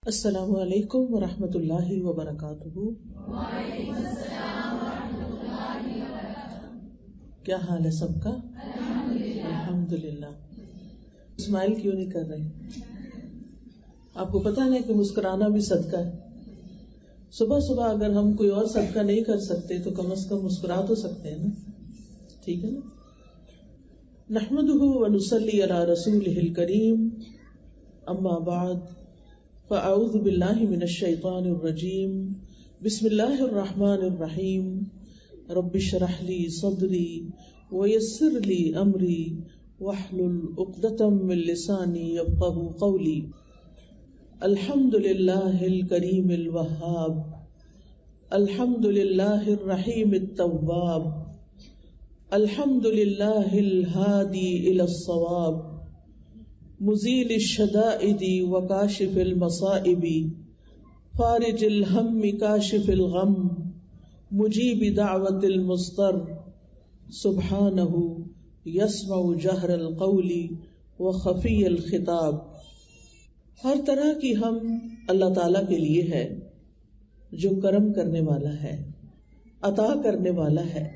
السلام علیکم ورحمۃ اللہ وبرکاتہ۔ کیا حال ہے سب کا؟ الحمدللہ۔ اسمائل کیوں نہیں کر رہے؟ آپ کو پتا ہے کہ مسکرانا بھی صدقہ ہے۔ صبح صبح اگر ہم کوئی اور صدقہ نہیں کر سکتے تو کم از کم مسکرا تو سکتے ہیں نا، ٹھیک ہے نا۔ نحمدہ ونصلی علی رسولہ الکریم، اما بعد فاعوذ باللہ من الشیطان الرجیم، بسم اللہ الرحمن الرحیم، رب اشرح لی صدری ویسر لی امری واحلل عقدۃ من لسانی یفقہوا قولی۔ الحمد للہ الکریم الوہاب، الحمد للہ الرحیم التواب، الحمد للہ الہادی الی الصواب، مزیل الشدائد وکاشف المصائب، فارج الہم کاشف الغم، مجیب دعوت المضطر، سبحانہ یسمع جہر القول وخفی الخطاب۔ ہر طرح کی ہم اللہ تعالی کے لیے ہے جو کرم کرنے والا ہے، عطا کرنے والا ہے۔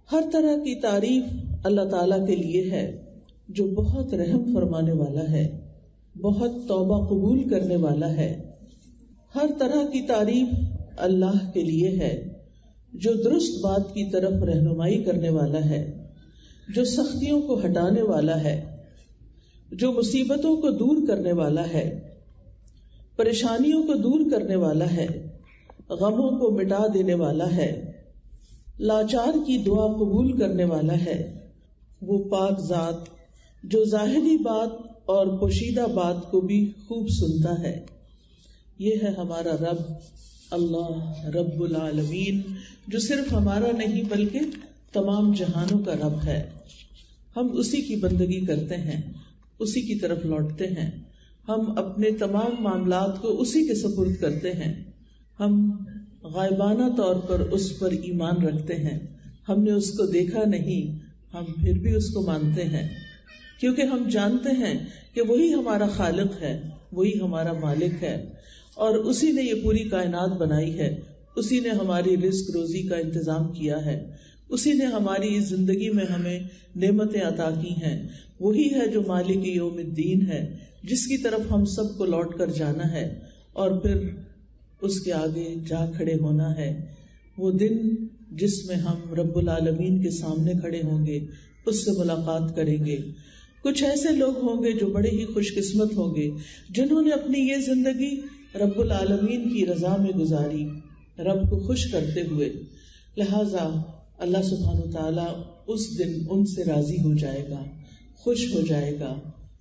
ہر طرح کی تعریف اللہ تعالی کے لیے ہے جو بہت رحم فرمانے والا ہے، بہت توبہ قبول کرنے والا ہے۔ ہر طرح کی تعریف اللہ کے لیے ہے جو درست بات کی طرف رہنمائی کرنے والا ہے، جو سختیوں کو ہٹانے والا ہے، جو مصیبتوں کو دور کرنے والا ہے، پریشانیوں کو دور کرنے والا ہے، غموں کو مٹا دینے والا ہے، لاچار کی دعا قبول کرنے والا ہے۔ وہ پاک ذات جو ظاہری بات اور پوشیدہ بات کو بھی خوب سنتا ہے۔ یہ ہے ہمارا رب اللہ رب العالمین، جو صرف ہمارا نہیں بلکہ تمام جہانوں کا رب ہے۔ ہم اسی کی بندگی کرتے ہیں، اسی کی طرف لوٹتے ہیں، ہم اپنے تمام معاملات کو اسی کے سپرد کرتے ہیں۔ ہم غائبانہ طور پر اس پر ایمان رکھتے ہیں، ہم نے اس کو دیکھا نہیں، ہم پھر بھی اس کو مانتے ہیں، کیونکہ ہم جانتے ہیں کہ وہی ہمارا خالق ہے، وہی ہمارا مالک ہے، اور اسی نے یہ پوری کائنات بنائی ہے، اسی نے ہماری رزق روزی کا انتظام کیا ہے، اسی نے ہماری اس زندگی میں ہمیں نعمتیں عطا کی ہیں۔ وہی ہے جو مالک یوم الدین ہے، جس کی طرف ہم سب کو لوٹ کر جانا ہے اور پھر اس کے آگے جا کھڑے ہونا ہے۔ وہ دن جس میں ہم رب العالمین کے سامنے کھڑے ہوں گے، اس سے ملاقات کریں گے۔ کچھ ایسے لوگ ہوں گے جو بڑے ہی خوش قسمت ہوں گے، جنہوں نے اپنی یہ زندگی رب العالمین کی رضا میں گزاری، رب کو خوش کرتے ہوئے۔ لہذا اللہ سبحانہ تعالیٰ اس دن ان سے راضی ہو جائے گا، خوش ہو جائے گا،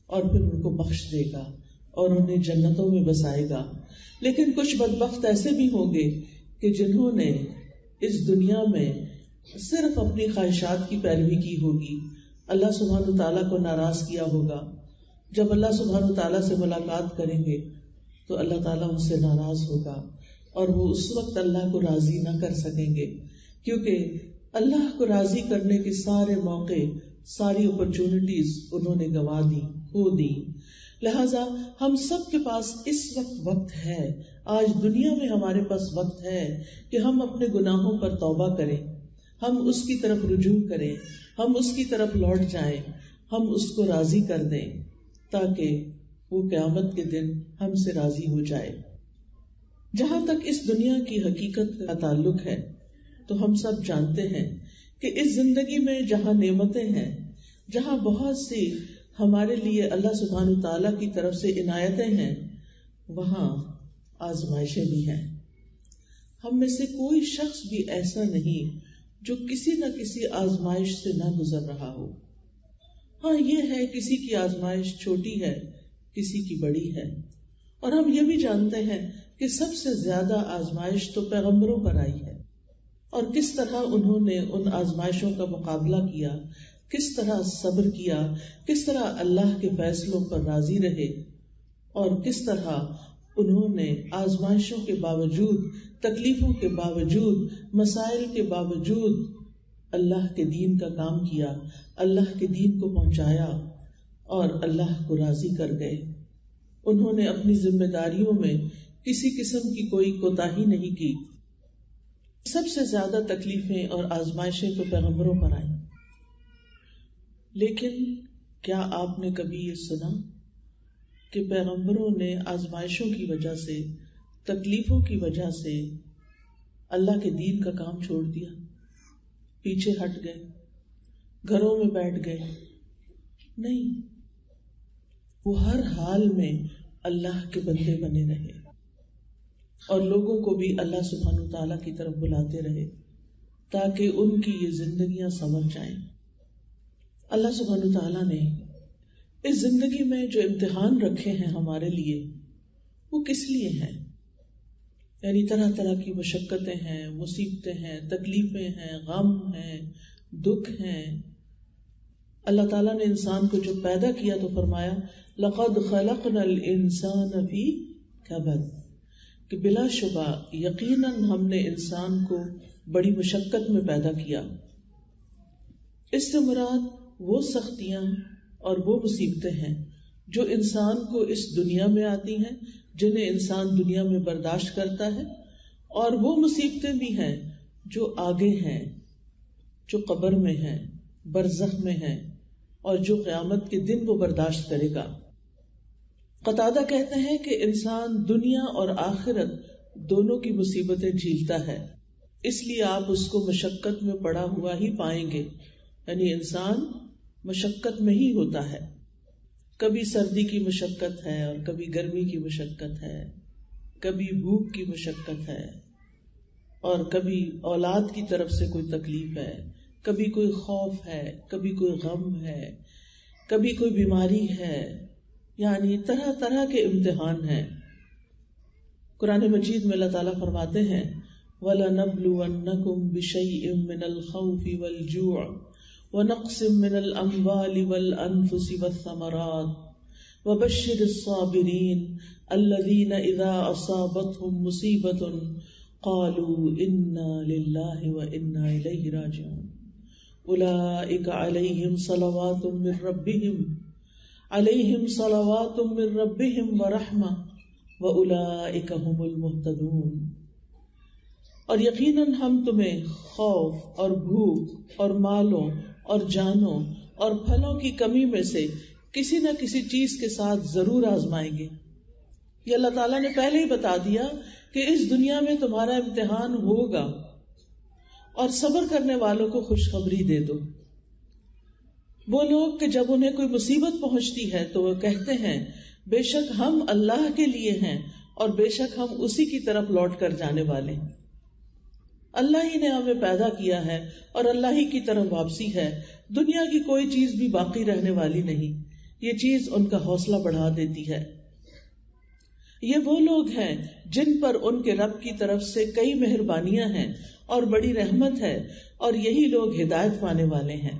اور پھر ان کو بخش دے گا اور انہیں جنتوں میں بسائے گا۔ لیکن کچھ بدبخت ایسے بھی ہوں گے کہ جنہوں نے اس دنیا میں صرف اپنی خواہشات کی پیروی کی ہوگی، اللہ سبحانہ تعالیٰ کو ناراض کیا ہوگا۔ جب اللہ سبحانہ تعالیٰ سے ملاقات کریں گے تو اللہ تعالیٰ ان سے ناراض ہوگا، اور وہ اس وقت اللہ کو راضی نہ کر سکیں گے، کیونکہ اللہ کو راضی کرنے کے سارے موقع، ساری اپرچونٹیز انہوں نے گنوا دی، کھو دی۔ لہذا ہم سب کے پاس اس وقت ہے، آج دنیا میں ہمارے پاس وقت ہے کہ ہم اپنے گناہوں پر توبہ کریں، ہم اس کی طرف رجوع کریں، ہم اس کی طرف لوٹ جائیں، ہم اس کو راضی کر دیں، تاکہ وہ قیامت کے دن ہم سے راضی ہو جائے۔ جہاں تک اس دنیا کی حقیقت کا تعلق ہے تو ہم سب جانتے ہیں کہ اس زندگی میں جہاں نعمتیں ہیں، جہاں بہت سی ہمارے لیے اللہ سبحانہ تعالیٰ کی طرف سے عنایتیں ہیں، وہاں آزمائشیں بھی ہیں۔ ہم میں سے کوئی شخص بھی ایسا نہیں جو کسی نہ کسی آزمائش سے نہ گزر رہا ہو۔ ہاں یہ ہے، کسی کی آزمائش چھوٹی ہے، کسی کی بڑی ہے، اور ہم یہ بھی جانتے ہیں کہ سب سے زیادہ آزمائش تو پیغمبروں پر آئی ہے، اور کس طرح انہوں نے ان آزمائشوں کا مقابلہ کیا، کس طرح صبر کیا، کس طرح اللہ کے فیصلوں پر راضی رہے، اور کس طرح انہوں نے آزمائشوں کے باوجود، تکلیفوں کے باوجود، مسائل کے باوجود اللہ کے دین کا کام کیا، اللہ کے دین کو پہنچایا اور اللہ کو راضی کر گئے۔ انہوں نے اپنی ذمہ داریوں میں کسی قسم کی کوئی کوتاہی نہیں کی. سب سے زیادہ تکلیفیں اور آزمائشیں تو پیغمبروں پر آئیں. لیکن کیا آپ نے کبھی یہ سنا کہ پیغمبروں نے آزمائشوں کی وجہ سے، تکلیفوں کی وجہ سے اللہ کے دین کا کام چھوڑ دیا، پیچھے ہٹ گئے، گھروں میں بیٹھ گئے؟ نہیں، وہ ہر حال میں اللہ کے بندے بنے رہے اور لوگوں کو بھی اللہ سبحانہ تعالیٰ کی طرف بلاتے رہے تاکہ ان کی یہ زندگیاں سنور جائیں. اللہ سبحانہ تعالیٰ نے اس زندگی میں جو امتحان رکھے ہیں ہمارے لیے، وہ کس لیے ہیں؟ یعنی طرح طرح کی مشقتیں ہیں، مصیبتیں ہیں، تکلیفیں ہیں، غم ہیں، دکھ ہیں. اللہ تعالیٰ نے انسان کو جو پیدا کیا تو فرمایا لَقَدْ خَلَقْنَا الْإِنسَانَ فِي كَبَدٍ، کہ بلا شبہ یقیناً ہم نے انسان کو بڑی مشقت میں پیدا کیا. اس سے مراد وہ سختیاں اور وہ مصیبتیں ہیں جو انسان کو اس دنیا میں آتی ہیں، جنہیں انسان دنیا میں برداشت کرتا ہے، اور وہ مصیبتیں بھی ہیں جو آگے ہیں، جو قبر میں ہیں، برزخ میں ہیں، اور جو قیامت کے دن وہ برداشت کرے گا. قتادہ کہتے ہیں کہ انسان دنیا اور آخرت دونوں کی مصیبتیں جھیلتا ہے، اس لیے آپ اس کو مشقت میں پڑا ہوا ہی پائیں گے. یعنی انسان مشقت میں ہی ہوتا ہے. کبھی سردی کی مشقت ہے اور کبھی گرمی کی مشقت ہے، کبھی بھوک کی مشقت ہے، اور کبھی اولاد کی طرف سے کوئی تکلیف ہے، کبھی کوئی خوف ہے، کبھی کوئی غم ہے، کبھی کوئی بیماری ہے. یعنی طرح طرح کے امتحان ہیں. قرآن مجید میں اللہ تعالیٰ فرماتے ہیں وَلَنَبْلُوَنَّكُمْ بِشَيْءٍ مِّنَ الْخَوْفِ وَالْجُوعِ وَنَقْصٍ مِّنَ الْأَمْوَالِ وَالْأَنفُسِ وَالثَّمَرَاتِ وَبَشِّرِ الصَّابِرِينَ الَّذِينَ إِذَا أَصَابَتْهُم مُّصِيبَةٌ قَالُوا إِنَّا لِلَّهِ وَإِنَّا إِلَيْهِ رَاجِعُونَ أُولَئِكَ عَلَيْهِمْ صَلَوَاتٌ مِّن رَّبِّهِمْ وَرَحْمَةٌ وَأُولَئِكَ هُمُ الْمُهْتَدُونَ. اور یقیناً ہم تمہیں خوف اور بھوک اور مالوں اور جانوں اور پھلوں کی کمی میں سے کسی نہ کسی چیز کے ساتھ ضرور آزمائیں گے. یہ اللہ تعالیٰ نے پہلے ہی بتا دیا کہ اس دنیا میں تمہارا امتحان ہوگا، اور صبر کرنے والوں کو خوشخبری دے دو. وہ لوگ کہ جب انہیں کوئی مصیبت پہنچتی ہے تو وہ کہتے ہیں بے شک ہم اللہ کے لیے ہیں اور بے شک ہم اسی کی طرف لوٹ کر جانے والے ہیں. اللہ ہی نے ہمیں پیدا کیا ہے اور اللہ ہی کی طرف واپسی ہے. دنیا کی کوئی چیز بھی باقی رہنے والی نہیں. یہ چیز ان کا حوصلہ بڑھا دیتی ہے. یہ وہ لوگ ہیں جن پر ان کے رب کی طرف سے کئی مہربانیاں ہیں اور بڑی رحمت ہے، اور یہی لوگ ہدایت پانے والے ہیں.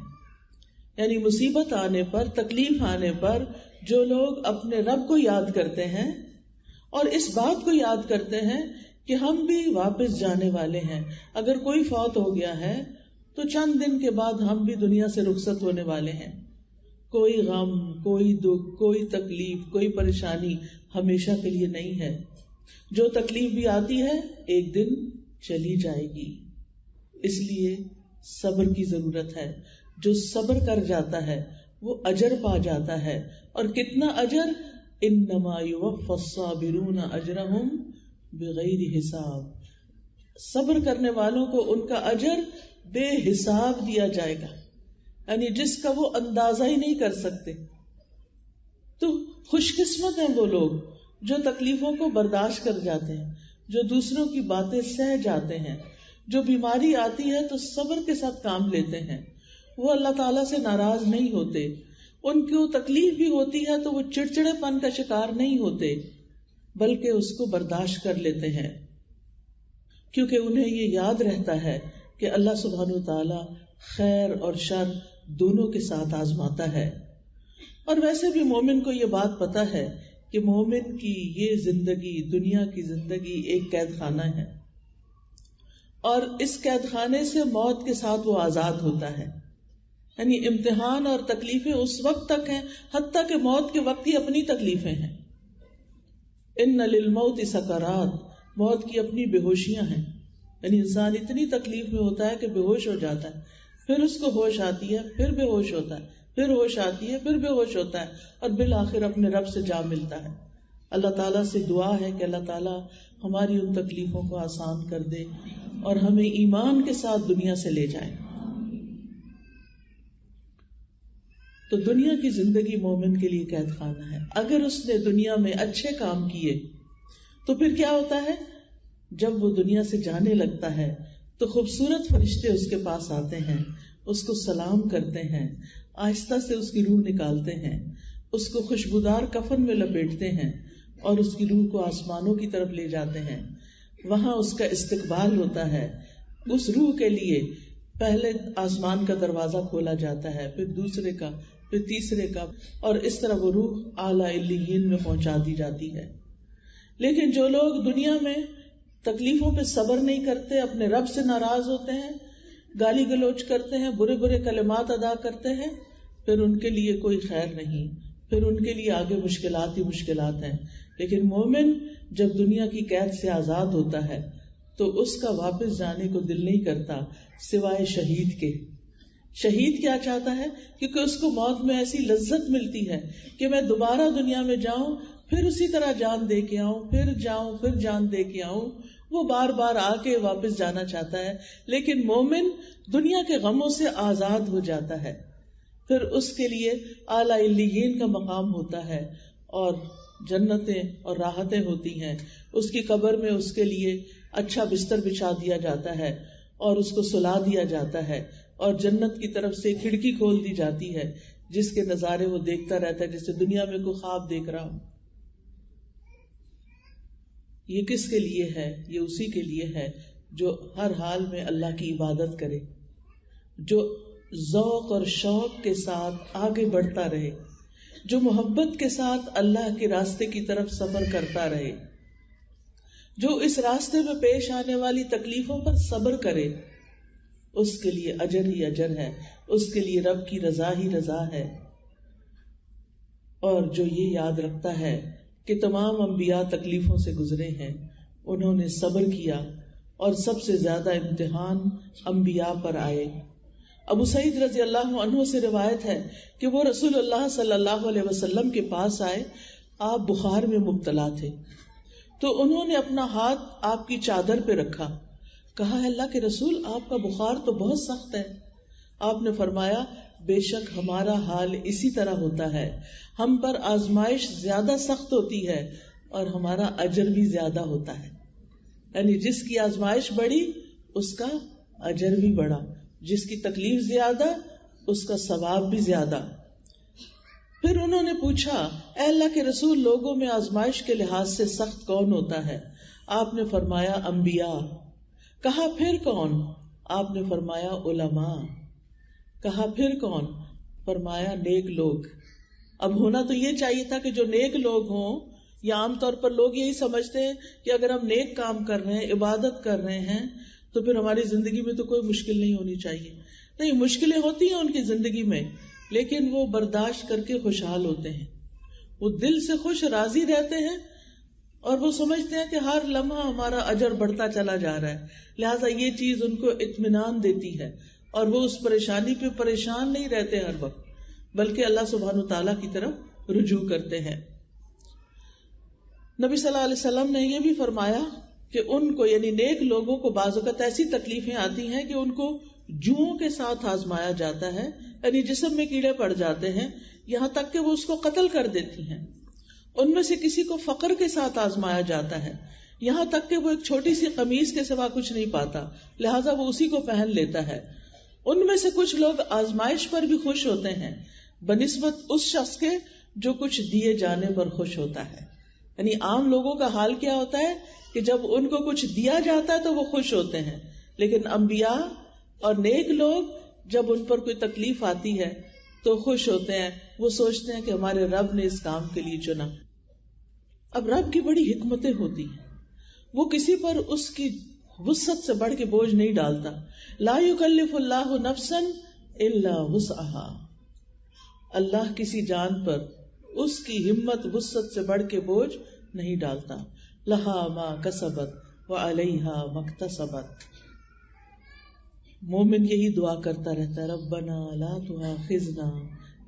یعنی مصیبت آنے پر، تکلیف آنے پر جو لوگ اپنے رب کو یاد کرتے ہیں اور اس بات کو یاد کرتے ہیں کہ ہم بھی واپس جانے والے ہیں، اگر کوئی فوت ہو گیا ہے تو چند دن کے بعد ہم بھی دنیا سے رخصت ہونے والے ہیں. کوئی غم، کوئی دکھ، کوئی تکلیف، کوئی پریشانی ہمیشہ کے لیے نہیں ہے. جو تکلیف بھی آتی ہے ایک دن چلی جائے گی. اس لیے صبر کی ضرورت ہے. جو صبر کر جاتا ہے وہ اجر پا جاتا ہے. اور کتنا اجر؟ انما یوفی الصابرون اجرہم بغیر حساب. صبر کرنے والوں کو ان کا اجر بے حساب دیا جائے گا، یعنی جس کا وہ اندازہ ہی نہیں کر سکتے. تو خوش قسمت ہیں وہ لوگ جو تکلیفوں کو برداشت کر جاتے ہیں، جو دوسروں کی باتیں سہ جاتے ہیں، جو بیماری آتی ہے تو صبر کے ساتھ کام لیتے ہیں. وہ اللہ تعالیٰ سے ناراض نہیں ہوتے. ان کو تکلیف بھی ہوتی ہے تو وہ چڑچڑے پن کا شکار نہیں ہوتے، بلکہ اس کو برداشت کر لیتے ہیں، کیونکہ انہیں یہ یاد رہتا ہے کہ اللہ سبحانہ وتعالیٰ خیر اور شر دونوں کے ساتھ آزماتا ہے. اور ویسے بھی مومن کو یہ بات پتا ہے کہ مومن کی یہ زندگی، دنیا کی زندگی ایک قید خانہ ہے، اور اس قید خانے سے موت کے ساتھ وہ آزاد ہوتا ہے. یعنی امتحان اور تکلیفیں اس وقت تک ہیں حتیٰ کہ موت کے وقت ہی اپنی تکلیفیں ہیں. ان للموت سکرات، موت کی اپنی بے ہوشیاں ہیں. یعنی انسان اتنی تکلیف میں ہوتا ہے کہ بے ہوش ہو جاتا ہے، پھر اس کو ہوش آتی ہے، پھر بے ہوش ہوتا ہے، پھر ہوش آتی ہے، پھر بے ہوش ہوتا ہے، اور بالآخر اپنے رب سے جا ملتا ہے. اللہ تعالیٰ سے دعا ہے کہ اللہ تعالیٰ ہماری ان تکلیفوں کو آسان کر دے اور ہمیں ایمان کے ساتھ دنیا سے لے جائے. تو دنیا کی زندگی مومن کے لیے قید خانہ ہے. اگر اس نے دنیا میں اچھے کام کیے تو پھر کیا ہوتا ہے؟ جب وہ دنیا سے جانے لگتا ہے تو خوبصورت فرشتے اس کے پاس آتے ہیں، اس کو سلام کرتے ہیں، آہستہ سے اس کی روح نکالتے ہیں، اس کو خوشبودار کفن میں لپیٹتے ہیں اور اس کی روح کو آسمانوں کی طرف لے جاتے ہیں. وہاں اس کا استقبال ہوتا ہے. اس روح کے لیے پہلے آسمان کا دروازہ کھولا جاتا ہے، پھر دوسرے کا، پھر تیسرے کا، اور اس طرح وہ روح اعلیٰ علیین میں پہنچا دی جاتی ہے. لیکن جو لوگ دنیا میں تکلیفوں پہ صبر نہیں کرتے، اپنے رب سے ناراض ہوتے ہیں، گالی گلوچ کرتے ہیں، برے برے کلمات ادا کرتے ہیں، پھر ان کے لیے کوئی خیر نہیں، پھر ان کے لیے آگے مشکلات ہی مشکلات ہیں. لیکن مومن جب دنیا کی قید سے آزاد ہوتا ہے تو اس کا واپس جانے کو دل نہیں کرتا سوائے شہید کے. شہید کیا چاہتا ہے؟ کیونکہ اس کو موت میں ایسی لذت ملتی ہے کہ میں دوبارہ دنیا میں جاؤں، پھر اسی طرح جان دے کے آؤں، پھر جاؤں، پھر جان دے کے آؤں. وہ بار بار آ کے واپس جانا چاہتا ہے. لیکن مومن دنیا کے غموں سے آزاد ہو جاتا ہے، پھر اس کے لیے اعلیٰ علیین کا مقام ہوتا ہے اور جنتیں اور راحتیں ہوتی ہیں. اس کی قبر میں اس کے لیے اچھا بستر بچھا دیا جاتا ہے اور اس کو سلا دیا جاتا ہے، اور جنت کی طرف سے کھڑکی کھول دی جاتی ہے جس کے نظارے وہ دیکھتا رہتا ہے جیسے دنیا میں کوئی خواب دیکھ رہا ہوں. یہ کس کے لیے ہے؟ یہ اسی کے لیے ہے جو ہر حال میں اللہ کی عبادت کرے، جو ذوق اور شوق کے ساتھ آگے بڑھتا رہے، جو محبت کے ساتھ اللہ کے راستے کی طرف سفر کرتا رہے، جو اس راستے میں پیش آنے والی تکلیفوں پر صبر کرے. اس کے لیے اجر ہی اجر ہے، اس کے لیے رب کی رضا ہی رضا ہے. اور جو یہ یاد رکھتا ہے کہ تمام انبیاء تکلیفوں سے گزرے ہیں، انہوں نے صبر کیا، اور سب سے زیادہ امتحان انبیاء پر آئے. ابو سعید رضی اللہ عنہ سے روایت ہے کہ وہ رسول اللہ صلی اللہ علیہ وسلم کے پاس آئے. آپ بخار میں مبتلا تھے، تو انہوں نے اپنا ہاتھ آپ کی چادر پہ رکھا. کہا، اللہ کے رسول، آپ کا بخار تو بہت سخت ہے. آپ نے فرمایا، بے شک ہمارا حال اسی طرح ہوتا ہے، ہم پر آزمائش زیادہ سخت ہوتی ہے اور ہمارا اجر بھی زیادہ ہوتا ہے. یعنی جس کی آزمائش بڑی اس کا اجر بھی بڑا، جس کی تکلیف زیادہ اس کا ثواب بھی زیادہ. پھر انہوں نے پوچھا، اے اللہ کے رسول، لوگوں میں آزمائش کے لحاظ سے سخت کون ہوتا ہے؟ آپ نے فرمایا، انبیاء. کہا، پھر کون؟ آپ نے فرمایا، علماء. کہا، پھر کون؟ فرمایا، نیک لوگ. اب ہونا تو یہ چاہیے تھا کہ جو نیک لوگ ہوں، یا عام طور پر لوگ یہی سمجھتے ہیں کہ اگر ہم نیک کام کر رہے ہیں، عبادت کر رہے ہیں، تو پھر ہماری زندگی میں تو کوئی مشکل نہیں ہونی چاہیے. نہیں، مشکلیں ہوتی ہیں ان کی زندگی میں، لیکن وہ برداشت کر کے خوشحال ہوتے ہیں، وہ دل سے خوش راضی رہتے ہیں، اور وہ سمجھتے ہیں کہ ہر لمحہ ہمارا اجر بڑھتا چلا جا رہا ہے. لہٰذا یہ چیز ان کو اطمینان دیتی ہے، اور وہ اس پریشانی پہ پریشان نہیں رہتے ہر وقت، بلکہ اللہ سبحانہ تعالیٰ کی طرف رجوع کرتے ہیں. نبی صلی اللہ علیہ وسلم نے یہ بھی فرمایا کہ ان کو، یعنی نیک لوگوں کو، بعض اوقات ایسی تکلیفیں آتی ہیں کہ ان کو جوؤں کے ساتھ آزمایا جاتا ہے، یعنی جسم میں کیڑے پڑ جاتے ہیں، یہاں تک کہ وہ اس کو قتل کر دیتی ہیں. ان میں سے کسی کو فقر کے ساتھ آزمایا جاتا ہے، یہاں تک کہ وہ ایک چھوٹی سی قمیص کے سوا کچھ نہیں پاتا، لہٰذا وہ اسی کو پہن لیتا ہے. ان میں سے کچھ لوگ آزمائش پر بھی خوش ہوتے ہیں بنسبت اس شخص کے جو کچھ دیے جانے پر خوش ہوتا ہے. یعنی عام لوگوں کا حال کیا ہوتا ہے کہ جب ان کو کچھ دیا جاتا ہے تو وہ خوش ہوتے ہیں، لیکن انبیاء اور نیک لوگ جب ان پر کوئی تکلیف آتی ہے تو خوش ہوتے ہیں. وہ سوچتے ہیں کہ ہمارے رب نے اس کام کے لیے چنا. اب رب کی بڑی حکمتیں ہوتی ہیں، وہ کسی پر اس کی وسعت سے بڑھ کے بوجھ نہیں ڈالتا. لا یکلف اللہ نفسا الا وسعها. اللہ کسی جان پر اس کی ہمت وسعت سے بڑھ کے بوجھ نہیں ڈالتا. لہا ما کسبت وعلیہا مکتسبت. مومن یہی دعا کرتا رہتا ہے ربنا لا تؤاخذنا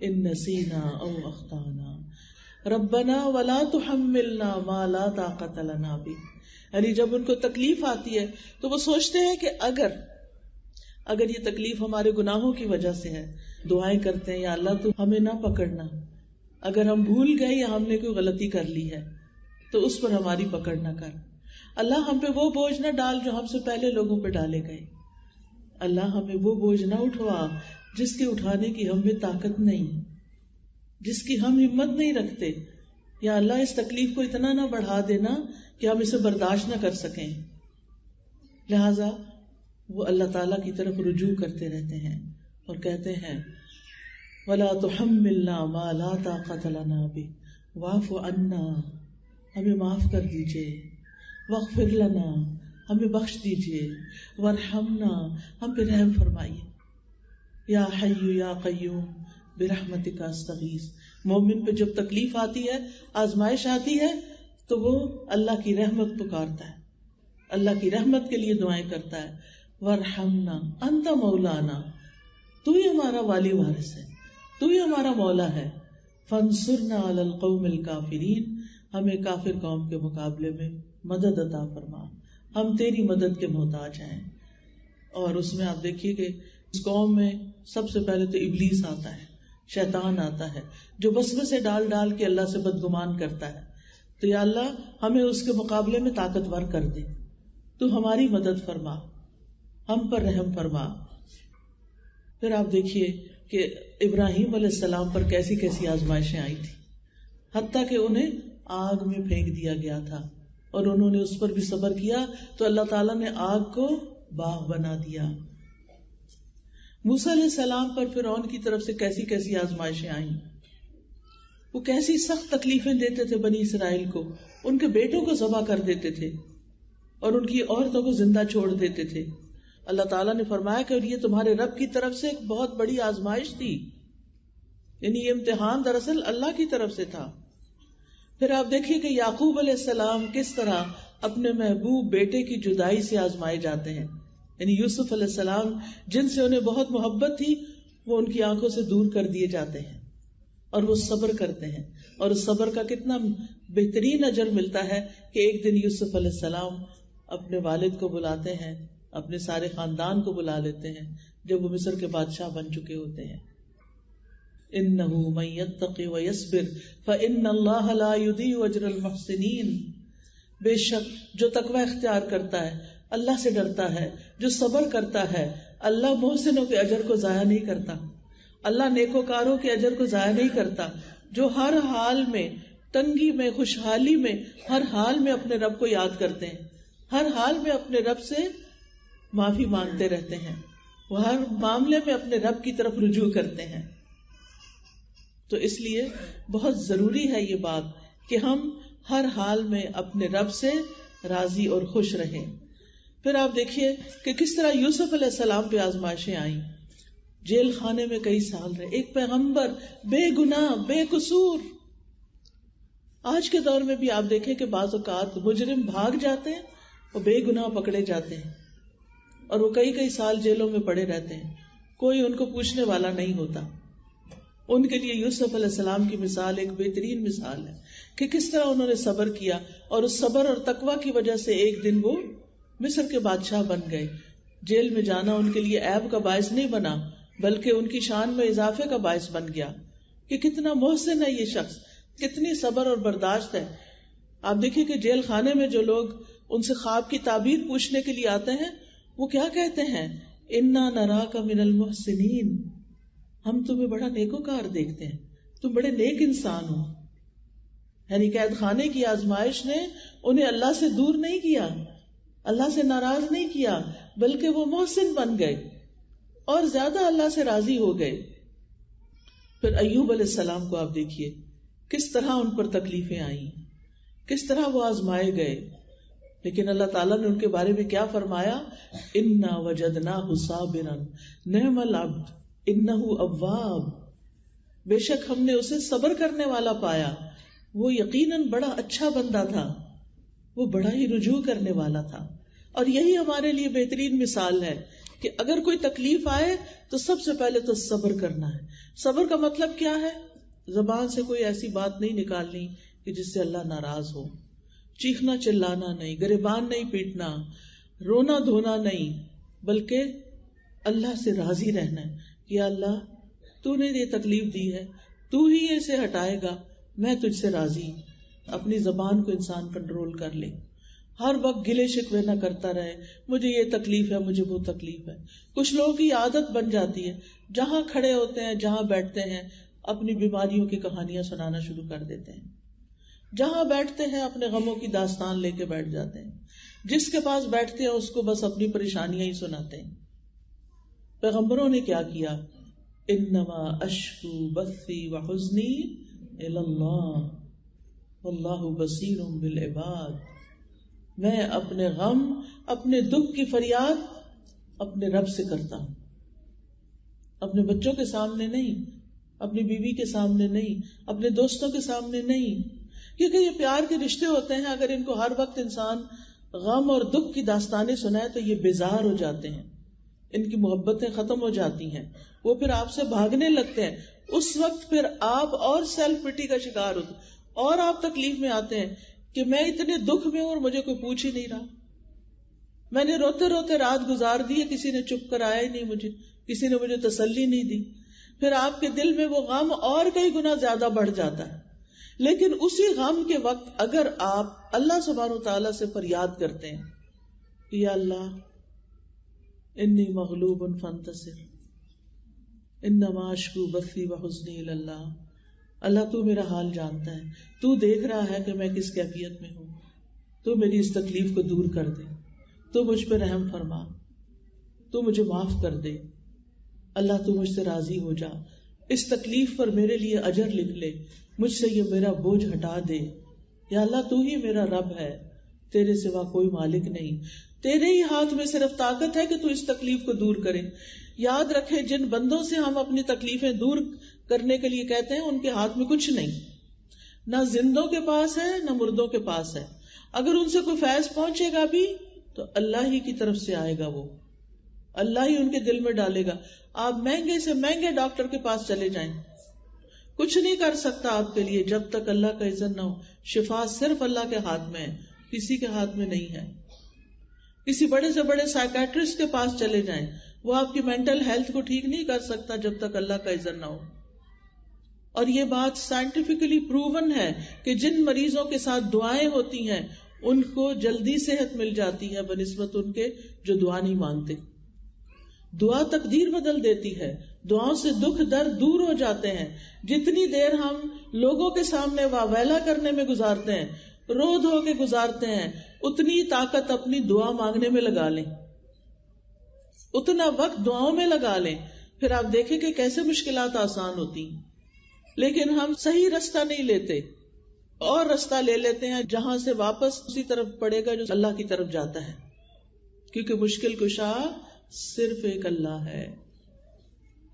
ان نسینا او اخطانا ربنا ولا تحملنا ما لا طاقت لنا به. یعنی جب ان کو تکلیف آتی ہے تو وہ سوچتے ہیں کہ اگر یہ تکلیف ہمارے گناہوں کی وجہ سے ہے، دعائیں کرتے ہیں یا اللہ تو ہمیں نہ پکڑنا، اگر ہم بھول گئے یا ہم نے کوئی غلطی کر لی ہے تو اس پر ہماری پکڑ نہ کر. اللہ ہم پہ وہ بوجھ نہ ڈال جو ہم سے پہلے لوگوں پہ ڈالے گئے. اللہ ہمیں وہ بوجھ نہ اٹھوا جس کے اٹھانے کی ہم میں طاقت نہیں، جس کی ہم ہمت نہیں رکھتے. یا اللہ اس تکلیف کو اتنا نہ بڑھا دینا کہ ہم اسے برداشت نہ کر سکیں. لہذا وہ اللہ تعالیٰ کی طرف رجوع کرتے رہتے ہیں اور کہتے ہیں وَلَا تُحَمِّلْنَا مَا لَا طَاقَةَ لَنَا بِهِ وَاعْفُ عَنَّا، ہمیں معاف کر دیجئے، وَاغْفِرْ لَنَا، ہمیں بخش دیجئے، وَارْحَمْنَا، ہم پہ رحم فرمائیے. یا حی یا قیوم برحمتک استغیث. مومن پہ جب تکلیف آتی ہے، آزمائش آتی ہے، تو وہ اللہ کی رحمت پکارتا ہے، اللہ کی رحمت کے لیے دعائیں کرتا ہے. وارحمنا انت مولانا، تو ہی ہمارا والی وارث ہے، تو ہی ہمارا مولا ہے. فانصرنا علی القوم الکافرین، ہمیں کافر قوم کے مقابلے میں مدد عطا فرما، ہم تیری مدد کے محتاج ہیں. اور اس میں آپ دیکھیے کہ اس قوم میں سب سے پہلے تو ابلیس آتا ہے، شیطان آتا ہے جو وسوسے ڈال ڈال کے اللہ سے بدگمان کرتا ہے. تو یا اللہ ہمیں اس کے مقابلے میں طاقتور کر دے، تو ہماری مدد فرما، ہم پر رحم فرما. پھر آپ دیکھیے کہ ابراہیم علیہ السلام پر کیسی کیسی آزمائشیں آئی تھی، حتیٰ کہ انہیں آگ میں پھینک دیا گیا تھا اور انہوں نے اس پر بھی صبر کیا تو اللہ تعالیٰ نے آگ کو باغ بنا دیا. موسیٰ علیہ السلام پر فرعون کی طرف سے کیسی کیسی آزمائشیں آئیں، وہ کیسی سخت تکلیفیں دیتے تھے بنی اسرائیل کو، ان کے بیٹوں کو ذبح کر دیتے تھے اور ان کی عورتوں کو زندہ چھوڑ دیتے تھے. اللہ تعالیٰ نے فرمایا کہ یہ تمہارے رب کی طرف سے ایک بہت بڑی آزمائش تھی، یعنی یہ امتحان دراصل اللہ کی طرف سے تھا. پھر آپ دیکھیے کہ یعقوب علیہ السلام کس طرح اپنے محبوب بیٹے کی جدائی سے آزمائے جاتے ہیں. یعنی یوسف علیہ السلام جن سے انہیں بہت محبت تھی وہ ان کی آنکھوں سے دور کر دیے جاتے ہیں اور وہ صبر کرتے ہیں، اور اس صبر کا کتنا بہترین اجر ملتا ہے کہ ایک دن یوسف علیہ السلام اپنے والد کو بلاتے ہیں، اپنے سارے خاندان کو بلا لیتے ہیں جب وہ مصر کے بادشاہ بن چکے ہوتے ہیں. انہ من یتق ویصبر فان اللہ لا یضیع اجر المحسنین. بے شک جو تقوی اختیار کرتا ہے، اللہ سے ڈرتا ہے، جو صبر کرتا ہے، اللہ محسنوں کے اجر کو ضائع نہیں کرتا، اللہ نیکوکاروں کے اجر کو ضائع نہیں کرتا، جو ہر حال میں، تنگی میں، خوشحالی میں، ہر حال میں اپنے رب کو یاد کرتے ہیں، ہر حال میں اپنے رب سے معافی مانگتے رہتے ہیں، وہ ہر معاملے میں اپنے رب کی طرف رجوع کرتے ہیں. تو اس لیے بہت ضروری ہے یہ بات کہ ہم ہر حال میں اپنے رب سے راضی اور خوش رہیں. پھر آپ دیکھیے کہ کس طرح یوسف علیہ السلام پہ آزمائشیں آئیں، جیل خانے میں کئی سال رہے، ایک پیغمبر بے گناہ بے قصور. آج کے دور میں بھی آپ دیکھیں کہ بعض اوقات مجرم بھاگ جاتے ہیں اور بے گناہ پکڑے جاتے ہیں اور وہ کئی کئی سال جیلوں میں پڑے رہتے ہیں، کوئی ان کو پوچھنے والا نہیں ہوتا. ان کے لیے یوسف علیہ السلام کی مثال ایک بہترین مثال ہے کہ کس طرح انہوں نے صبر کیا، اور اس صبر اور تقوی کی وجہ سے ایک دن وہ مصر کے بادشاہ بن گئے. جیل میں جانا ان کے لیے عیب کا باعث نہیں بنا بلکہ ان کی شان میں اضافے کا باعث بن گیا کہ کتنا محسن ہے یہ شخص، کتنی صبر اور برداشت ہے. آپ دیکھیے کہ جیل خانے میں جو لوگ ان سے خواب کی تعبیر پوچھنے کے لیے آتے ہیں وہ کیا کہتے ہیں، انا نراک من المحسنین، ہم تمہیں بڑا نیکوکار دیکھتے ہیں، تم بڑے نیک انسان ہو. یعنی قید خانے کی آزمائش نے انہیں اللہ سے دور نہیں کیا، اللہ سے ناراض نہیں کیا، بلکہ وہ محسن بن گئے اور زیادہ اللہ سے راضی ہو گئے. پھر ایوب علیہ السلام کو آپ دیکھیے کس طرح ان پر تکلیفیں آئیں، کس طرح وہ آزمائے گئے، لیکن اللہ تعالیٰ نے ان کے بارے میں کیا فرمایا، انا وجدناہ صابرا نعم العبد انہ اواب، بے شک ہم نے اسے صبر کرنے والا پایا، وہ یقیناً بڑا اچھا بندہ تھا، وہ بڑا ہی رجوع کرنے والا تھا. اور یہی ہمارے لیے بہترین مثال ہے کہ اگر کوئی تکلیف آئے تو سب سے پہلے تو صبر کرنا ہے. صبر کا مطلب کیا ہے؟ زبان سے کوئی ایسی بات نہیں نکالنی کہ جس سے اللہ ناراض ہو. چیخنا چلانا نہیں، گریبان نہیں پیٹنا، رونا دھونا نہیں، بلکہ اللہ سے راضی رہنا ہے کہ اللہ تو نے یہ تکلیف دی ہے، تو ہی اسے ہٹائے گا، میں تجھ سے راضی. اپنی زبان کو انسان کنٹرول کر لے، ہر وقت گلے شکوے نہ کرتا رہے، مجھے یہ تکلیف ہے، مجھے وہ تکلیف ہے. کچھ لوگوں کی عادت بن جاتی ہے، جہاں کھڑے ہوتے ہیں، جہاں بیٹھتے ہیں، اپنی بیماریوں کی کہانیاں سنانا شروع کر دیتے ہیں. جہاں بیٹھتے ہیں اپنے غموں کی داستان لے کے بیٹھ جاتے ہیں. جس کے پاس بیٹھتے ہیں اس کو بس اپنی پریشانیاں ہی سناتے ہیں. پیغمبروں نے کیا کیا؟ انما اشکو بثی وحزنی الی اللہ واللہ بصیر بالعباد. میں اپنے غم، اپنے دکھ کی فریاد اپنے رب سے کرتا ہوں، اپنے بچوں کے سامنے نہیں، اپنی بیوی کے سامنے نہیں، اپنے دوستوں کے سامنے نہیں. کیونکہ یہ پیار کے رشتے ہوتے ہیں، اگر ان کو ہر وقت انسان غم اور دکھ کی داستانیں سنائے تو یہ بیزار ہو جاتے ہیں، ان کی محبتیں ختم ہو جاتی ہیں، وہ پھر آپ سے بھاگنے لگتے ہیں. اس وقت پھر آپ اور سیلف پٹی کا شکار ہوتے اور آپ تکلیف میں آتے ہیں کہ میں اتنے دکھ میں ہوں اور مجھے کوئی پوچھ ہی نہیں رہا. میں نے روتے روتے رات گزار دی ہے، کسی نے چپ کرایا ہی نہیں مجھے، کسی نے مجھے تسلی نہیں دی. پھر آپ کے دل میں وہ غم اور کئی گنا زیادہ بڑھ جاتا ہے. لیکن اسی غم کے وقت اگر آپ اللہ سبحانہ وتعالی سے فریاد کرتے ہیں کہ یا اللہ انی مغلوب فانتصر انما اشکو بثی وحزنی الی اللہ، اللہ تو میرا حال جانتا ہے، تو دیکھ رہا ہے کہ میں کس کیفیت میں ہوں، تو میری اس تکلیف کو دور کر دے، تو مجھ پہ رحم فرما، تو مجھے معاف کر دے، اللہ تو مجھ سے راضی ہو جا، اس تکلیف پر میرے لیے اجر لکھ لے، مجھ سے یہ میرا بوجھ ہٹا دے. یا اللہ تو ہی میرا رب ہے، تیرے سوا کوئی مالک نہیں، تیرے ہی ہاتھ میں صرف طاقت ہے کہ تو اس تکلیف کو دور کرے. یاد رکھے جن بندوں سے ہم اپنی تکلیفیں دور کرنے کے لیے کہتے ہیں ان کے ہاتھ میں کچھ نہیں، نہ زندوں کے پاس ہے نہ مردوں کے پاس ہے. اگر ان سے کوئی فیض پہنچے گا بھی تو اللہ ہی کی طرف سے آئے گا، وہ اللہ ہی ان کے دل میں ڈالے گا. آپ مہنگے سے مہنگے ڈاکٹر کے پاس چلے جائیں، کچھ نہیں کر سکتا آپ کے لیے جب تک اللہ کا اذن نہ ہو. شفا صرف اللہ کے ہاتھ میں ہے، کسی کے ہاتھ میں نہیں ہے. کسی بڑے سے بڑے سائیکیٹرسٹ کے پاس چلے جائیں، وہ آپ کی مینٹل ہیلتھ کو ٹھیک نہیں کر سکتا جب تک اللہ کا اذن نہ ہو. اور یہ بات سائنٹیفکلی پروون ہے کہ جن مریضوں کے ساتھ دعائیں ہوتی ہیں ان کو جلدی صحت مل جاتی ہے بنسبت ان کے جو دعا نہیں مانگتے. دعا تقدیر بدل دیتی ہے، دعاؤں سے دکھ درد دور ہو جاتے ہیں. جتنی دیر ہم لوگوں کے سامنے واویلا کرنے میں گزارتے ہیں، رو دھو کے گزارتے ہیں، اتنی طاقت اپنی دعا مانگنے میں لگا لیں، اتنا وقت دعاؤں میں لگا لیں، پھر آپ دیکھیں کہ کیسے مشکلات آسان ہوتی ہیں. لیکن ہم صحیح رستہ نہیں لیتے اور رستہ لے لیتے ہیں جہاں سے واپس اسی طرف پڑے گا جو اللہ کی طرف جاتا ہے. کیونکہ مشکل کشا صرف ایک اللہ ہے،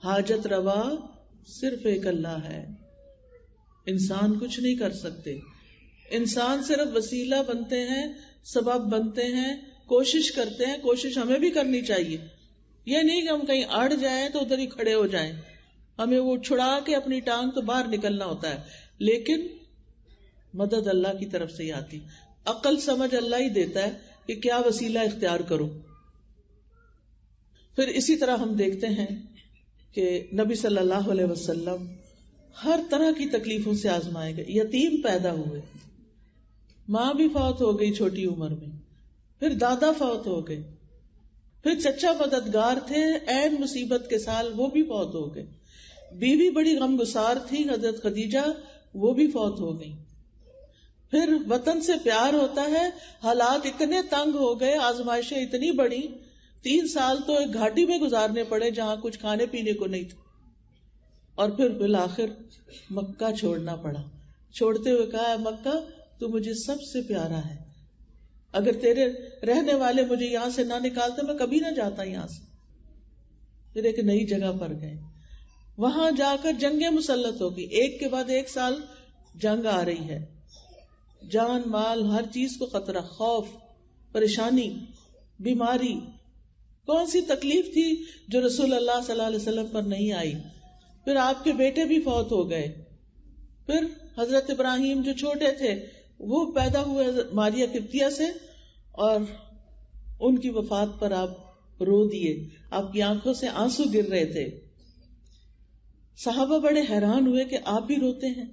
حاجت روا صرف ایک اللہ ہے. انسان کچھ نہیں کر سکتے، انسان صرف وسیلہ بنتے ہیں، سبب بنتے ہیں، کوشش کرتے ہیں. کوشش ہمیں بھی کرنی چاہیے، یہ نہیں کہ ہم کہیں اڑ جائیں تو ادھر ہی کھڑے ہو جائیں، ہمیں وہ چھڑا کے اپنی ٹانگ تو باہر نکلنا ہوتا ہے. لیکن مدد اللہ کی طرف سے ہی آتی، عقل سمجھ اللہ ہی دیتا ہے کہ کیا وسیلہ اختیار کرو. پھر اسی طرح ہم دیکھتے ہیں کہ نبی صلی اللہ علیہ وسلم ہر طرح کی تکلیفوں سے آزمائے گئے. یتیم پیدا ہوئے، ماں بھی فوت ہو گئی چھوٹی عمر میں، پھر دادا فوت ہو گئے، پھر چچا مددگار تھے عین مصیبت کے سال وہ بھی فوت ہو گئے، بیوی بڑی غمگسار تھی حضرت خدیجہ وہ بھی فوت ہو گئی. پھر وطن سے پیار ہوتا ہے، حالات اتنے تنگ ہو گئے، آزمائشیں اتنی بڑی، 3 سال تو ایک گھاٹی میں گزارنے پڑے جہاں کچھ کھانے پینے کو نہیں تھا. اور پھر بالآخر مکہ چھوڑنا پڑا. چھوڑتے ہوئے کہا، مکہ تو مجھے سب سے پیارا ہے، اگر تیرے رہنے والے مجھے یہاں سے نہ نکالتے میں کبھی نہ جاتا یہاں سے. پھر ایک نئی جگہ پر گئے، وہاں جا کر جنگیں مسلط ہو گئی، ایک کے بعد ایک سال جنگ آ رہی ہے، جان مال ہر چیز کو خطرہ، خوف، پریشانی، بیماری، کون سی تکلیف تھی جو رسول اللہ صلی اللہ علیہ وسلم پر نہیں آئی؟ پھر آپ کے بیٹے بھی فوت ہو گئے، پھر حضرت ابراہیم جو چھوٹے تھے وہ پیدا ہوئے ماریہ قبطیہ سے، اور ان کی وفات پر آپ رو دیے، آپ کی آنکھوں سے آنسو گر رہے تھے۔ صحابہ بڑے حیران ہوئے کہ آپ بھی روتے ہیں۔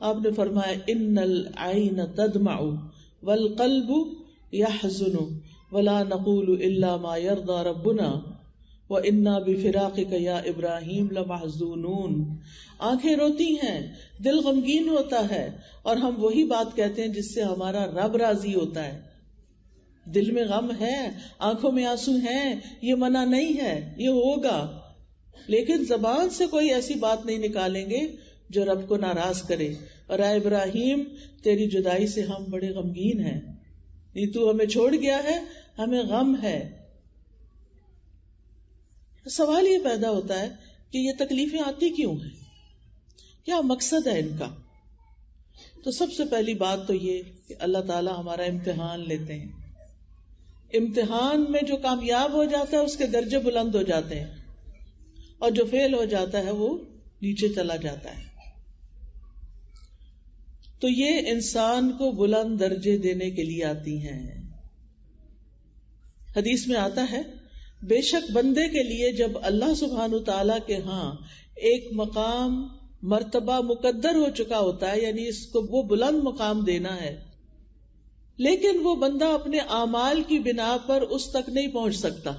آپ نے فرمایا ان العین تدمع والقلب یحزن ولا نقول الا ما یرضی ربنا وَإِنَّا بِفِرَاقِكَ يَا إِبْرَاهِيمُ لَمَحْزُونُونَ، آنکھیں روتی ہیں، دل غمگین ہوتا ہے، اور ہم وہی بات کہتے ہیں جس سے ہمارا رب راضی ہوتا ہے۔ دل میں غم ہے، آنکھوں میں آنسو ہیں، یہ منع نہیں ہے، یہ ہوگا، لیکن زبان سے کوئی ایسی بات نہیں نکالیں گے جو رب کو ناراض کرے۔ اور اے ابراہیم، تیری جدائی سے ہم بڑے غمگین ہیں، یہ تو ہمیں چھوڑ گیا ہے، ہمیں غم ہے۔ سوال یہ پیدا ہوتا ہے کہ یہ تکلیفیں آتی کیوں ہیں، کیا مقصد ہے ان کا؟ تو سب سے پہلی بات تو یہ کہ اللہ تعالیٰ ہمارا امتحان لیتے ہیں۔ امتحان میں جو کامیاب ہو جاتا ہے اس کے درجے بلند ہو جاتے ہیں، اور جو فیل ہو جاتا ہے وہ نیچے چلا جاتا ہے۔ تو یہ انسان کو بلند درجے دینے کے لیے آتی ہیں۔ حدیث میں آتا ہے بے شک بندے کے لیے جب اللہ سبحانہ تعالیٰ کے ہاں ایک مقام مرتبہ مقدر ہو چکا ہوتا ہے، یعنی اس کو وہ بلند مقام دینا ہے، لیکن وہ بندہ اپنے اعمال کی بنا پر اس تک نہیں پہنچ سکتا،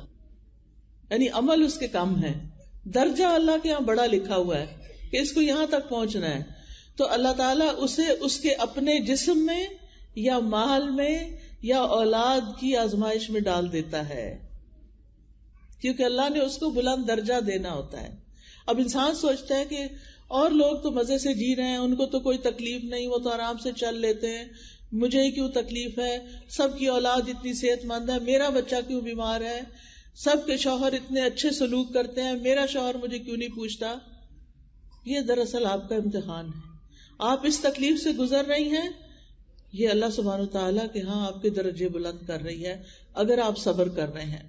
یعنی عمل اس کے کم ہے، درجہ اللہ کے یہاں بڑا لکھا ہوا ہے کہ اس کو یہاں تک پہنچنا ہے، تو اللہ تعالیٰ اسے اس کے اپنے جسم میں یا مال میں یا اولاد کی آزمائش میں ڈال دیتا ہے، کیونکہ اللہ نے اس کو بلند درجہ دینا ہوتا ہے۔ اب انسان سوچتا ہے کہ اور لوگ تو مزے سے جی رہے ہیں، ان کو تو کوئی تکلیف نہیں، وہ تو آرام سے چل لیتے ہیں، مجھے ہی کیوں تکلیف ہے، سب کی اولاد اتنی صحت مند ہے، میرا بچہ کیوں بیمار ہے، سب کے شوہر اتنے اچھے سلوک کرتے ہیں، میرا شوہر مجھے کیوں نہیں پوچھتا۔ یہ دراصل آپ کا امتحان ہے، آپ اس تکلیف سے گزر رہی ہیں، یہ اللہ سبحانہ تعالیٰ کے ہاں آپ کے درجے بلند کر رہی ہے اگر آپ صبر کر رہے ہیں۔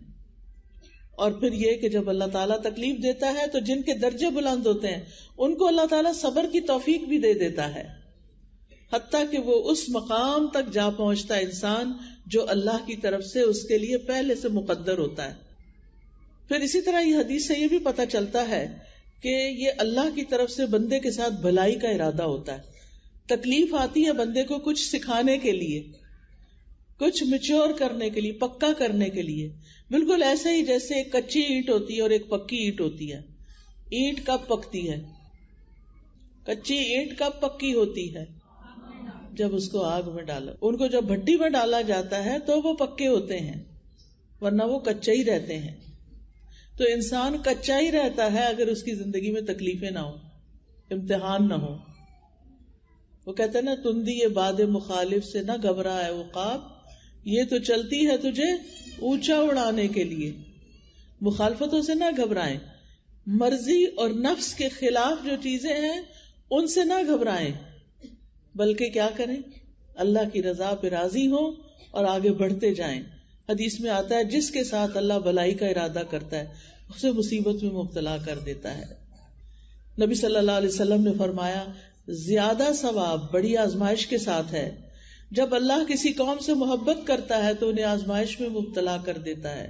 اور پھر یہ کہ جب اللہ تعالیٰ تکلیف دیتا ہے تو جن کے درجے بلند ہوتے ہیں ان کو اللہ تعالیٰ صبر کی توفیق بھی دے دیتا ہے، حتیٰ کہ وہ اس مقام تک جا پہنچتا ہے انسان جو اللہ کی طرف سے اس کے لیے پہلے سے مقدر ہوتا ہے۔ پھر اسی طرح یہ حدیث سے یہ بھی پتہ چلتا ہے کہ یہ اللہ کی طرف سے بندے کے ساتھ بھلائی کا ارادہ ہوتا ہے۔ تکلیف آتی ہے بندے کو کچھ سکھانے کے لیے، کچھ میچور کرنے کے لیے، پکا کرنے کے لیے، بالکل ایسے ہی جیسے ایک کچی اینٹ ہوتی ہے اور ایک پکی اینٹ ہوتی ہے۔ اینٹ کب پکتی ہے؟ کچی اینٹ کب پکی ہوتی ہے؟ جب اس کو آگ میں ڈالا، ان کو جب بھٹی میں ڈالا جاتا ہے تو وہ پکے ہوتے ہیں، ورنہ وہ کچا ہی رہتے ہیں۔ تو انسان کچا ہی رہتا ہے اگر اس کی زندگی میں تکلیفیں نہ ہو، امتحان نہ ہو۔ وہ کہتے ہیں نا، تندی یہ باد مخالف سے نہ گھبرا ہے عقاب، یہ تو چلتی ہے تجھے اونچا اڑانے کے لیے۔ مخالفتوں سے نہ گھبرائیں، مرضی اور نفس کے خلاف جو چیزیں ہیں ان سے نہ گھبرائیں، بلکہ کیا کریں؟ اللہ کی رضا پہ راضی ہوں اور آگے بڑھتے جائیں۔ حدیث میں آتا ہے جس کے ساتھ اللہ بھلائی کا ارادہ کرتا ہے اسے مصیبت میں مبتلا کر دیتا ہے۔ نبی صلی اللہ علیہ وسلم نے فرمایا زیادہ ثواب بڑی آزمائش کے ساتھ ہے۔ جب اللہ کسی قوم سے محبت کرتا ہے تو انہیں آزمائش میں مبتلا کر دیتا ہے،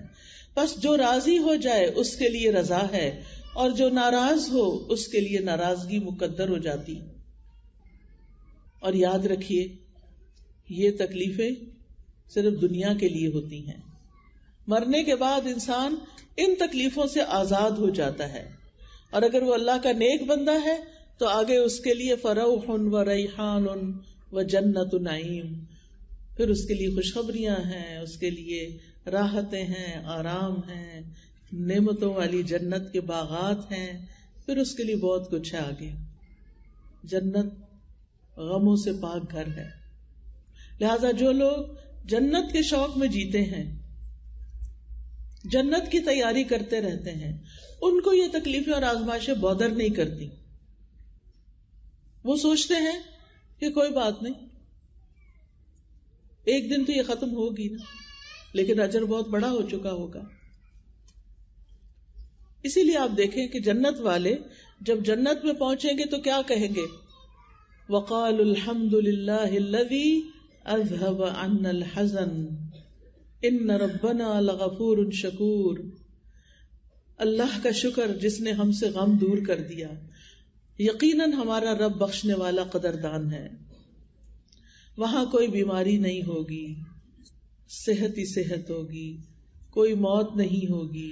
بس جو راضی ہو جائے اس کے لیے رضا ہے، اور جو ناراض ہو اس کے لیے ناراضگی مقدر ہو جاتی۔ اور یاد رکھیے یہ تکلیفیں صرف دنیا کے لیے ہوتی ہیں، مرنے کے بعد انسان ان تکلیفوں سے آزاد ہو جاتا ہے، اور اگر وہ اللہ کا نیک بندہ ہے تو آگے اس کے لیے فروح و ریحان و جنت نعیم، پھر اس کے لیے خوشخبریاں ہیں، اس کے لیے راحتیں ہیں، آرام ہیں، نعمتوں والی جنت کے باغات ہیں، پھر اس کے لیے بہت کچھ ہے آگے۔ جنت غموں سے پاک گھر ہے، لہذا جو لوگ جنت کے شوق میں جیتے ہیں، جنت کی تیاری کرتے رہتے ہیں، ان کو یہ تکلیفیں اور آزمائشیں بودر نہیں کرتی۔ وہ سوچتے ہیں کہ کوئی بات نہیں، ایک دن تو یہ ختم ہوگی نا، لیکن اجر بہت بڑا ہو چکا ہوگا. اسی لیے آپ دیکھیں کہ جنت والے جب جنت میں پہنچیں گے تو کیا کہیں گے؟ وَقَالُوا الْحَمْدُ لِلَّهِ الَّذِي أَذْهَبَ عَنَّا الْحَزَنَ إِنَّ رَبَّنَا لَغَفُورٌ شَكُورٌ. اللہ کا شکر جس نے ہم سے غم دور کر دیا، یقیناً ہمارا رب بخشنے والا قدردان ہے. وہاں کوئی بیماری نہیں ہوگی، صحت ہی صحت ہوگی، کوئی موت نہیں ہوگی،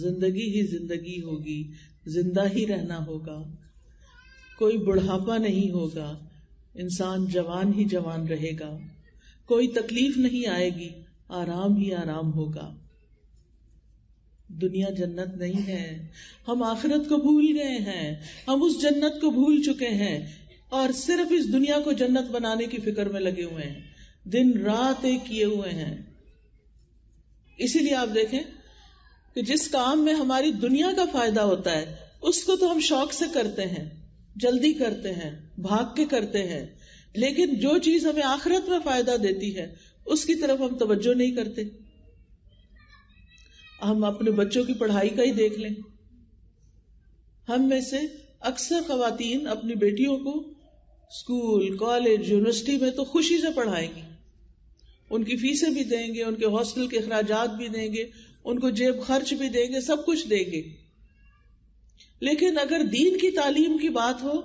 زندگی ہی زندگی ہوگی، زندہ ہی رہنا ہوگا، کوئی بڑھاپا نہیں ہوگا، انسان جوان ہی جوان رہے گا، کوئی تکلیف نہیں آئے گی، آرام ہی آرام ہوگا. دنیا جنت نہیں ہے، ہم آخرت کو بھول گئے ہیں، ہم اس جنت کو بھول چکے ہیں اور صرف اس دنیا کو جنت بنانے کی فکر میں لگے ہوئے ہیں، دن رات ایک کیے ہوئے ہیں. اسی لیے آپ دیکھیں کہ جس کام میں ہماری دنیا کا فائدہ ہوتا ہے اس کو تو ہم شوق سے کرتے ہیں، جلدی کرتے ہیں، بھاگ کے کرتے ہیں، لیکن جو چیز ہمیں آخرت میں فائدہ دیتی ہے اس کی طرف ہم توجہ نہیں کرتے. ہم اپنے بچوں کی پڑھائی کا ہی دیکھ لیں. ہم میں سے اکثر خواتین اپنی بیٹیوں کو اسکول، کالج، یونیورسٹی میں تو خوشی سے پڑھائیں گی، ان کی فیسیں بھی دیں گے، ان کے ہاسٹل کے اخراجات بھی دیں گے، ان کو جیب خرچ بھی دیں گے، سب کچھ دیں گے. لیکن اگر دین کی تعلیم کی بات ہو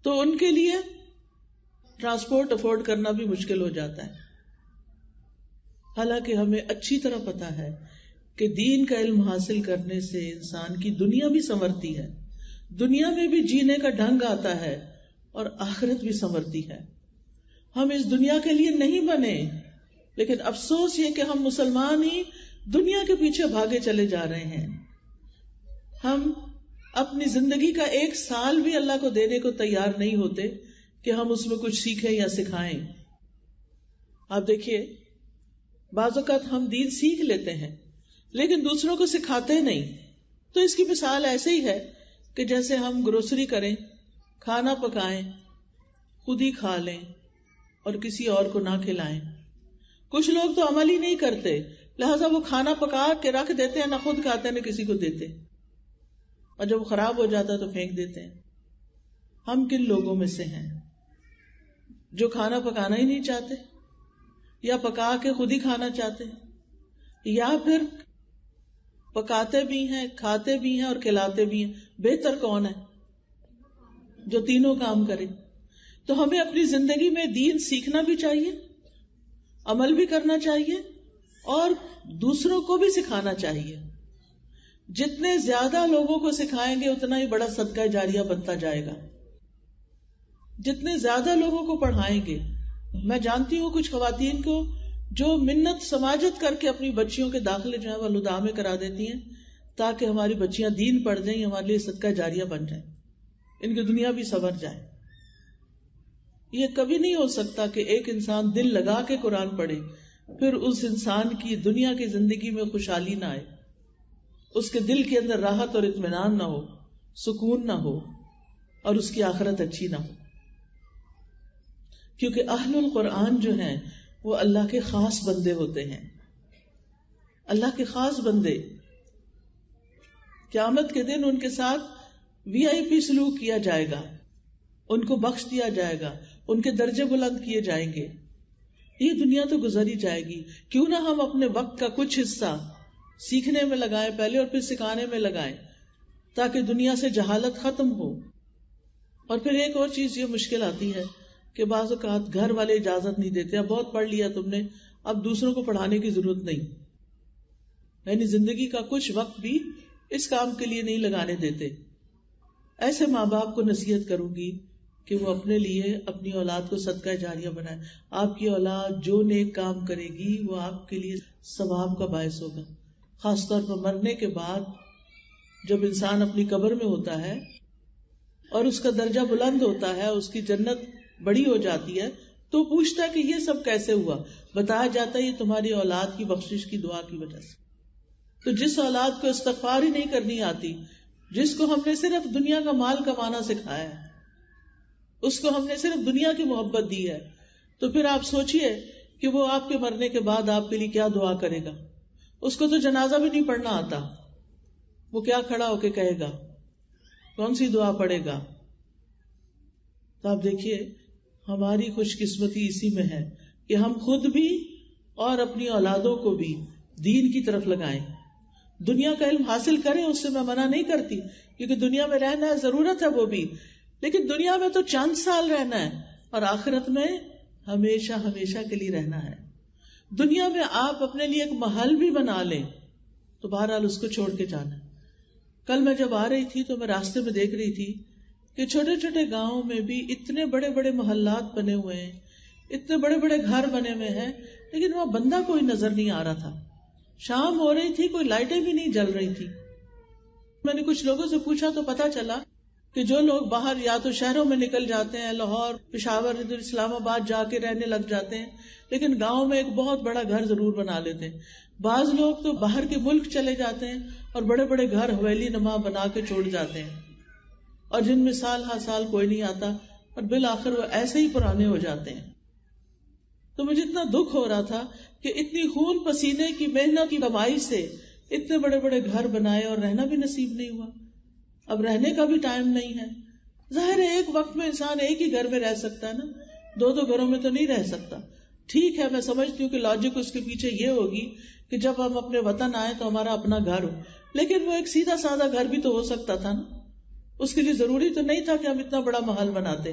تو ان کے لیے ٹرانسپورٹ افورڈ کرنا بھی مشکل ہو جاتا ہے. حالانکہ ہمیں اچھی طرح پتا ہے کہ دین کا علم حاصل کرنے سے انسان کی دنیا بھی سنورتی ہے، دنیا میں بھی جینے کا ڈھنگ آتا ہے اور آخرت بھی سنورتی ہے. ہم اس دنیا کے لیے نہیں بنے، لیکن افسوس یہ کہ ہم مسلمان ہی دنیا کے پیچھے بھاگے چلے جا رہے ہیں. ہم اپنی زندگی کا 1 سال بھی اللہ کو دینے کو تیار نہیں ہوتے کہ ہم اس میں کچھ سیکھیں یا سکھائیں. آپ دیکھیے بعض اوقات ہم دین سیکھ لیتے ہیں لیکن دوسروں کو سکھاتے نہیں. تو اس کی مثال ایسے ہی ہے کہ جیسے ہم گروسری کریں، کھانا پکائیں، خود ہی کھا لیں اور کسی اور کو نہ کھلائیں. کچھ لوگ تو عمل ہی نہیں کرتے، لہذا وہ کھانا پکا کے رکھ دیتے ہیں، نہ خود کھاتے ہیں نہ کسی کو دیتے، اور جب خراب ہو جاتا ہے تو پھینک دیتے ہیں. ہم کن لوگوں میں سے ہیں جو کھانا پکانا ہی نہیں چاہتے، یا پکا کے خود ہی کھانا چاہتے ہیں، یا پھر پکاتے بھی ہیں، کھاتے بھی ہیں اور کھلاتے بھی ہیں؟ بہتر کون ہے؟ جو تینوں کام کرے. تو ہمیں اپنی زندگی میں دین سیکھنا بھی چاہیے، عمل بھی کرنا چاہیے اور دوسروں کو بھی سکھانا چاہیے. جتنے زیادہ لوگوں کو سکھائیں گے اتنا ہی بڑا صدقہ جاریہ بنتا جائے گا. جتنے زیادہ لوگوں کو پڑھائیں گے. میں جانتی ہوں کچھ خواتین کو جو منت سماجت کر کے اپنی بچیوں کے داخلے جو ہے وہ لدھا میں کرا دیتی ہیں تاکہ ہماری بچیاں دین پڑھ جائیں، ہمارے لیے صدقہ جاریہ بن جائیں، ان کی دنیا بھی سنور جائے. یہ کبھی نہیں ہو سکتا کہ ایک انسان دل لگا کے قرآن پڑھے پھر اس انسان کی دنیا کی زندگی میں خوشحالی نہ آئے، اس کے دل کے اندر راحت اور اطمینان نہ ہو، سکون نہ ہو اور اس کی آخرت اچھی نہ ہو. کیونکہ اہل القرآن جو ہیں وہ اللہ کے خاص بندے ہوتے ہیں، اللہ کے خاص بندے. قیامت کے دن ان کے ساتھ VIP سلوک کیا جائے گا، ان کو بخش دیا جائے گا، ان کے درجے بلند کیے جائیں گے. یہ دنیا تو گزر ہی جائے گی، کیوں نہ ہم اپنے وقت کا کچھ حصہ سیکھنے میں لگائیں پہلے اور پھر سکھانے میں لگائیں تاکہ دنیا سے جہالت ختم ہو. اور پھر ایک اور چیز یہ مشکل آتی ہے کہ بعض اوقات گھر والے اجازت نہیں دیتے، اب بہت پڑھ لیا تم نے، اب دوسروں کو پڑھانے کی ضرورت نہیں، یعنی زندگی کا کچھ وقت بھی اس کام کے لیے نہیں لگانے دیتے. ایسے ماں باپ کو نصیحت کروں گی کہ وہ اپنے لیے اپنی اولاد کو صدقہ جاریہ بنائے. آپ کی اولاد جو نیک کام کرے گی وہ آپ کے لیے ثواب کا باعث ہوگا. خاص طور پر مرنے کے بعد جب انسان اپنی قبر میں ہوتا ہے اور اس کا درجہ بلند ہوتا ہے، اس کی جنت بڑی ہو جاتی ہے، تو پوچھتا کہ یہ سب کیسے ہوا؟ بتایا جاتا ہے یہ تمہاری اولاد کی بخشش کی دعا کی وجہ سے. تو جس اولاد کو استغفار ہی نہیں کرنی آتی، جس کو ہم نے صرف دنیا کا مال کمانا سکھایا ہے، اس کو ہم نے صرف دنیا کی محبت دی ہے، تو پھر آپ سوچئے کہ وہ آپ کے مرنے کے بعد آپ کے لیے کیا دعا کرے گا. اس کو تو جنازہ بھی نہیں پڑھنا آتا، وہ کیا کھڑا ہو کے کہے گا، کون سی دعا پڑھے گا؟ تو آپ دیکھیے ہماری خوش قسمتی اسی میں ہے کہ ہم خود بھی اور اپنی اولادوں کو بھی دین کی طرف لگائیں. دنیا کا علم حاصل کریں، اس سے میں منع نہیں کرتی، کیونکہ دنیا میں رہنا ہے، ضرورت ہے وہ بھی، لیکن دنیا میں تو چند سال رہنا ہے اور آخرت میں ہمیشہ ہمیشہ کے لیے رہنا ہے. دنیا میں آپ اپنے لیے ایک محل بھی بنا لیں تو بہرحال اس کو چھوڑ کے جانا ہے. کل میں جب آ رہی تھی تو میں راستے میں دیکھ رہی تھی کہ چھوٹے چھوٹے گاؤں میں بھی اتنے بڑے بڑے محلات بنے ہوئے ہیں، اتنے بڑے بڑے گھر بنے ہوئے ہیں، لیکن وہاں بندہ کوئی نظر نہیں آ رہا تھا. شام ہو رہی تھی، کوئی لائٹیں بھی نہیں جل رہی تھی. میں نے کچھ لوگوں سے پوچھا تو پتا چلا کہ جو لوگ باہر یا تو شہروں میں نکل جاتے ہیں، لاہور، پشاور، ادھر اسلام آباد جا کے رہنے لگ جاتے ہیں، لیکن گاؤں میں ایک بہت بڑا گھر ضرور بنا لیتے ہیں. بعض لوگ تو باہر کے ملک چلے جاتے ہیں اور بڑے بڑے گھر حویلی نما بنا کے چھوڑ جاتے ہیں، اور جن میں سال ہر سال کوئی نہیں آتا اور بالآخر وہ ایسے ہی پرانے ہو جاتے ہیں. تو مجھے اتنا دکھ ہو رہا تھا کہ اتنی خون پسینے کی محنت کی کمائی سے اتنے بڑے بڑے گھر بنائے اور رہنا بھی نصیب نہیں ہوا. اب رہنے کا بھی ٹائم نہیں ہے. ظاہر ہے ایک وقت میں انسان ایک ہی گھر میں رہ سکتا ہے نا، دو گھروں میں تو نہیں رہ سکتا. ٹھیک ہے، میں سمجھتی ہوں کہ لاجک اس کے پیچھے یہ ہوگی کہ جب ہم اپنے وطن آئے تو ہمارا اپنا گھر ہو، لیکن وہ ایک سیدھا سادہ گھر بھی تو ہو سکتا تھا نا. اس کے لیے ضروری تو نہیں تھا کہ ہم اتنا بڑا محل بناتے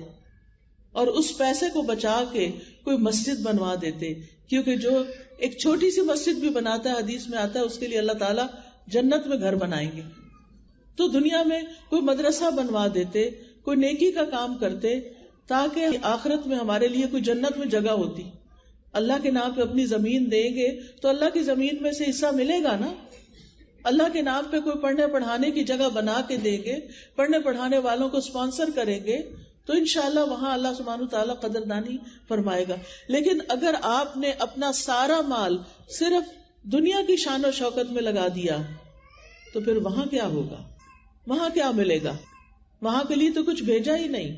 اور اس پیسے کو بچا کے کوئی مسجد بنوا دیتے. کیونکہ جو ایک چھوٹی سی مسجد بھی بناتا ہے، حدیث میں آتا ہے، اس کے لیے اللہ تعالیٰ جنت میں گھر بنائیں گے. تو دنیا میں کوئی مدرسہ بنوا دیتے، کوئی نیکی کا کام کرتے، تاکہ آخرت میں ہمارے لیے کوئی جنت میں جگہ ہوتی. اللہ کے نام پہ اپنی زمین دیں گے تو اللہ کی زمین میں سے حصہ ملے گا نا. اللہ کے نام پہ کوئی پڑھنے پڑھانے کی جگہ بنا کے دیں گے، پڑھنے پڑھانے والوں کو اسپانسر کریں گے تو انشاءاللہ وہاں اللہ سبحانہ وتعالیٰ قدردانی فرمائے گا. لیکن اگر آپ نے اپنا سارا مال صرف دنیا کی شان و شوکت میں لگا دیا تو پھر وہاں کیا ہوگا؟ وہاں کیا ملے گا؟ وہاں کے لیے تو کچھ بھیجا ہی نہیں.